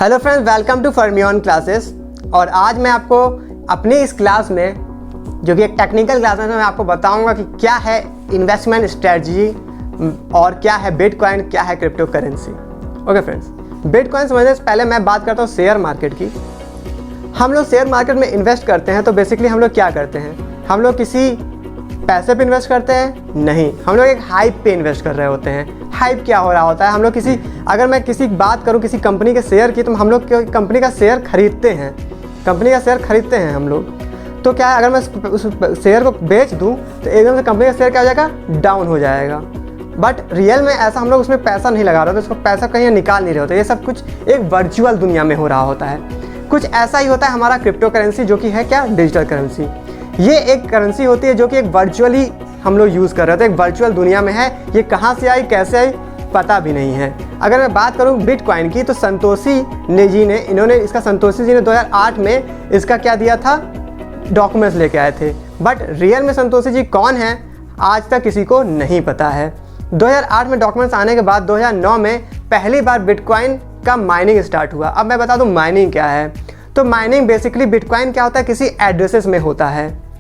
Hello friends, welcome to Fermion classes. और आज मैं आपको अपनी इस क्लास में, जो कि एक टेक्निकल क्लास है, मैं आपको बताऊंगा कि क्या है इन्वेस्टमेंट स्ट्रेटजी और क्या है बिटकॉइन, क्या है crypto currency. Okay friends, bitcoin समझने से पहले मैं बात करता हूँ शेयर मार्केट की। हम लोग शेयर मार्केट में इन्वेस्ट करते हैं तो बेसिकली हम लोग क्या करते हैं, हम लोग किसी पैसे पे इन्वेस्ट करते हैं? नहीं, हम लोग एक हाइप पे इन्वेस्ट कर रहे होते हैं। हाइप क्या हो रहा होता है, हम लोग अगर मैं किसी बात करूं किसी कंपनी के शेयर की, तो हम लोग कंपनी का शेयर खरीदते हैं, कंपनी का शेयर खरीदते हैं हम लोग। तो क्या है, अगर मैं उस शेयर को बेच दूं तो एकदम से कंपनी का शेयर क्या हो जाएगा, डाउन हो जाएगा। बट रियल में ऐसा हम लोग उसमें पैसा नहीं लगा रहे होते, उसको पैसा कहीं निकाल नहीं रहे होते। ये सब कुछ एक वर्चुअल दुनिया में हो रहा होता है। कुछ ऐसा ही होता है हमारा क्रिप्टो करेंसी, जो कि है क्या, डिजिटल करेंसी। ये एक करेंसी होती है जो कि एक वर्चुअली हम लोग यूज़ कर रहे थे, एक वर्चुअल दुनिया में है। ये कहाँ से आई, कैसे आई, पता भी नहीं है। अगर मैं बात करूँ बिटकॉइन की, तो संतोषी जी ने संतोषी जी ने 2008 में इसका क्या दिया था, डॉक्यूमेंट्स लेके आए थे। बट रियल में संतोषी जी कौन है, आज तक किसी को नहीं पता है। 2008 में डॉक्यूमेंट्स आने के बाद 2009 में पहली बार बिटकॉइन का माइनिंग स्टार्ट हुआ। अब मैं बता दूँ माइनिंग क्या है। तो माइनिंग बेसिकली बिटकॉइन क्या होता है, किसी एड्रेसेस में होता है,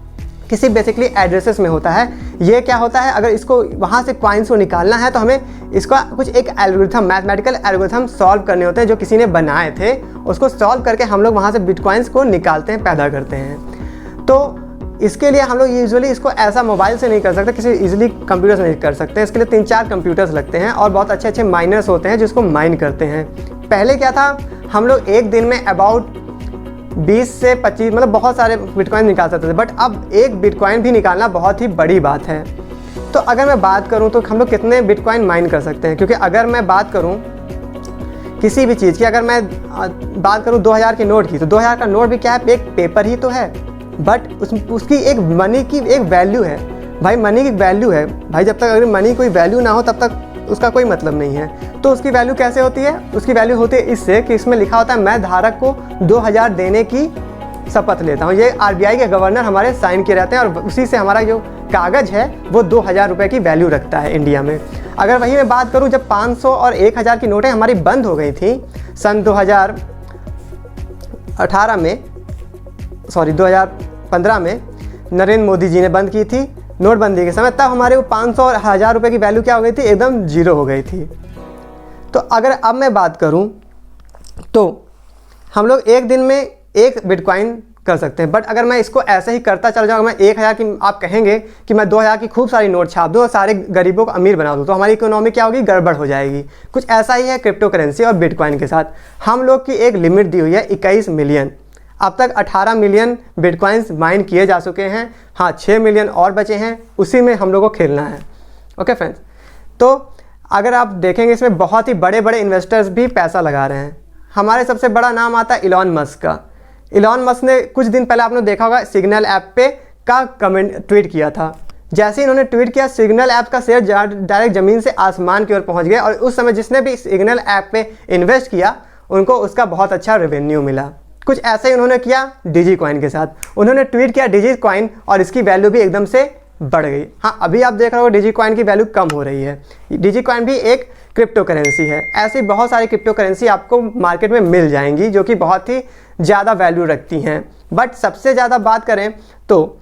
किसी बेसिकली एड्रेसेस में होता है। ये क्या होता है, अगर इसको वहाँ से कॉइन्स को निकालना है तो हमें इसका कुछ एक एल्गोरिथम, मैथमेटिकल एल्गोरिथम सॉल्व करने होते हैं, जो किसी ने बनाए थे। उसको सॉल्व करके हम लोग वहाँ से बिटकॉइंस को निकालते हैं, पैदा करते हैं। तो इसके लिए हम लोग यूजुअली इसको ऐसा मोबाइल से नहीं कर सकते, किसी ईजिली कंप्यूटर से नहीं कर सकते। इसके लिए 3-4 कंप्यूटर्स लगते हैं और बहुत अच्छे अच्छे माइनर्स होते हैं जिसको माइन करते हैं। पहले क्या था, हम लोग एक दिन में अबाउट 20 से 25 मतलब बहुत सारे बिटकॉइन निकाल सकते थे। बट अब एक बिटकॉइन भी निकालना बहुत ही बड़ी बात है। तो अगर मैं बात करूं तो हम लोग कितने बिटकॉइन माइन कर सकते हैं, क्योंकि अगर मैं बात करूं किसी भी चीज़ की, अगर मैं बात करूं 2000 के नोट की, तो 2000 का नोट भी क्या है, एक पेपर ही तो है। बट उसकी एक मनी की एक वैल्यू है भाई, मनी की वैल्यू है भाई। जब तक अगर मनी कोई वैल्यू ना हो तब तक उसका कोई मतलब नहीं है। तो उसकी वैल्यू कैसे होती है, उसकी वैल्यू होती है इससे कि इसमें लिखा होता है मैं धारक को 2000 देने की शपथ लेता हूँ। ये आरबीआई के गवर्नर हमारे साइन किए रहते हैं और उसी से हमारा जो कागज़ है वो 2000 रुपये की वैल्यू रखता है इंडिया में। अगर वही मैं बात करूँ, जब 500 और 1000 की नोटें हमारी बंद हो गई थी सन 2018 में, 2015 में नरेंद्र मोदी जी ने बंद की थी नोटबंदी के समय, तब हमारे वो 500 और 1000 रुपये की वैल्यू क्या हो गई थी, एकदम जीरो हो गई थी। तो अगर अब मैं बात करूं तो हम लोग एक दिन में एक बिटकॉइन कर सकते हैं। बट अगर मैं इसको ऐसे ही करता चल जाऊँ, मैं 1000 की, आप कहेंगे कि मैं 2000 की खूब सारी नोट छाप दूँ और सारे गरीबों को अमीर बना दूँ, तो हमारी इकोनॉमी क्या होगी, गड़बड़ हो जाएगी। कुछ ऐसा ही है क्रिप्टो करेंसी और बिटकॉइन के साथ। हम लोग की एक लिमिट दी हुई है 21 मिलियन। अब तक 18 मिलियन बिटकॉइंस माइन किए जा चुके हैं। हाँ, 6 मिलियन और बचे हैं, उसी में हम लोग को खेलना है। ओके फ्रेंड्स, तो अगर आप देखेंगे इसमें बहुत ही बड़े बड़े इन्वेस्टर्स भी पैसा लगा रहे हैं। हमारे सबसे बड़ा नाम आता है इलॉन मस्क का। इलॉन मस्क ने कुछ दिन पहले आपने देखा होगा सिग्नल ऐप पे का ट्वीट किया था। जैसे ही इन्होंने ट्वीट किया, सिग्नल ऐप का शेयर डायरेक्ट ज़मीन से आसमान की ओर पहुंच गया और उस समय जिसने भी सिग्नल ऐप पे इन्वेस्ट किया उनको उसका बहुत अच्छा रेवेन्यू मिला। कुछ ऐसे ही उन्होंने किया डिजी कॉइन के साथ। उन्होंने ट्वीट किया डिजी कॉइन और इसकी वैल्यू भी एकदम से बढ़ गई। हाँ, अभी आप देख रहे हो डिजी कॉइन की वैल्यू कम हो रही है। डिजी कॉइन भी एक क्रिप्टो करेंसी है। ऐसी बहुत सारी क्रिप्टो करेंसी आपको मार्केट में मिल जाएंगी जो कि बहुत ही ज़्यादा वैल्यू रखती हैं। बट सबसे ज़्यादा बात करें तो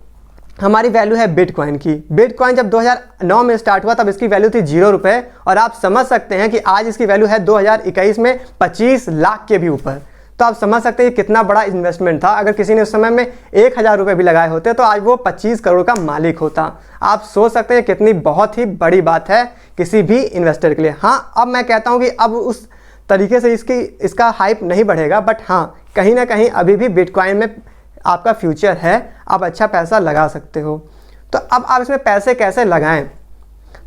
हमारी वैल्यू है बिटकॉइन की। बिटकॉइन जब 2009 में स्टार्ट हुआ तब इसकी वैल्यू थी 0 रुपये, और आप समझ सकते हैं कि आज इसकी वैल्यू है 2021 में 25 लाख के भी ऊपर। तो आप समझ सकते हैं कितना बड़ा इन्वेस्टमेंट था। अगर किसी ने उस समय में 1000 रुपये भी लगाए होते तो आज वो 25 करोड़ का मालिक होता। आप सोच सकते हैं कितनी बहुत ही बड़ी बात है किसी भी इन्वेस्टर के लिए। हाँ, अब मैं कहता हूँ कि अब उस तरीके से इसका हाइप नहीं बढ़ेगा, बट हाँ, कहीं ना कहीं अभी भी बिटकॉइन में आपका फ्यूचर है, आप अच्छा पैसा लगा सकते हो। तो अब आप इसमें पैसे कैसे लगाएं,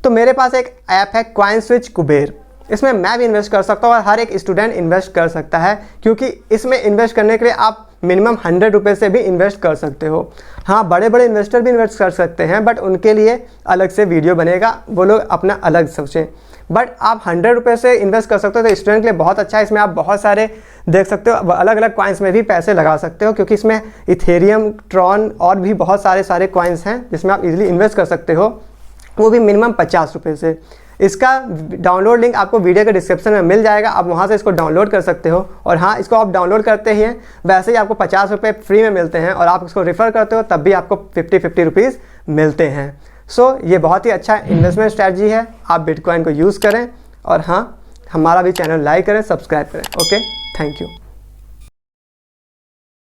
तो मेरे पास एक ऐप है कॉइनस्विच कुबेर। इसमें मैं भी इन्वेस्ट कर सकता हूँ और हर एक स्टूडेंट इन्वेस्ट कर सकता है, क्योंकि इसमें इन्वेस्ट करने के लिए आप मिनिमम 100 रुपये से भी इन्वेस्ट कर सकते हो। हाँ, बड़े बड़े इन्वेस्टर भी इन्वेस्ट कर सकते हैं, बट उनके लिए अलग से वीडियो बनेगा, वो लोग अपना अलग सोचें। बट आप 100 रुपये से इन्वेस्ट कर सकते हो, तो स्टूडेंट के लिए बहुत अच्छा है। इसमें आप बहुत सारे देख सकते हो, अलग अलग कॉइन्स में भी पैसे लगा सकते हो, क्योंकि इसमें इथेरियम, ट्रॉन और भी बहुत सारे कॉइन्स हैं जिसमें आप इजीली इन्वेस्ट कर सकते हो, वो भी मिनिमम 50 रुपये से। इसका डाउनलोड लिंक आपको वीडियो के डिस्क्रिप्शन में मिल जाएगा, आप वहाँ से इसको डाउनलोड कर सकते हो। और हाँ, इसको आप डाउनलोड करते ही हैं वैसे ही आपको 50 रुपये फ्री में मिलते हैं, और आप इसको रेफ़र करते हो तब भी आपको 50 रुपीज़ मिलते हैं। सो ये बहुत ही अच्छा इन्वेस्टमेंट स्ट्रैटेजी है, आप बिटकॉइन को यूज़ करें। और हाँ, हमारा भी चैनल लाइक करें, सब्सक्राइब करें। Okay, thank you.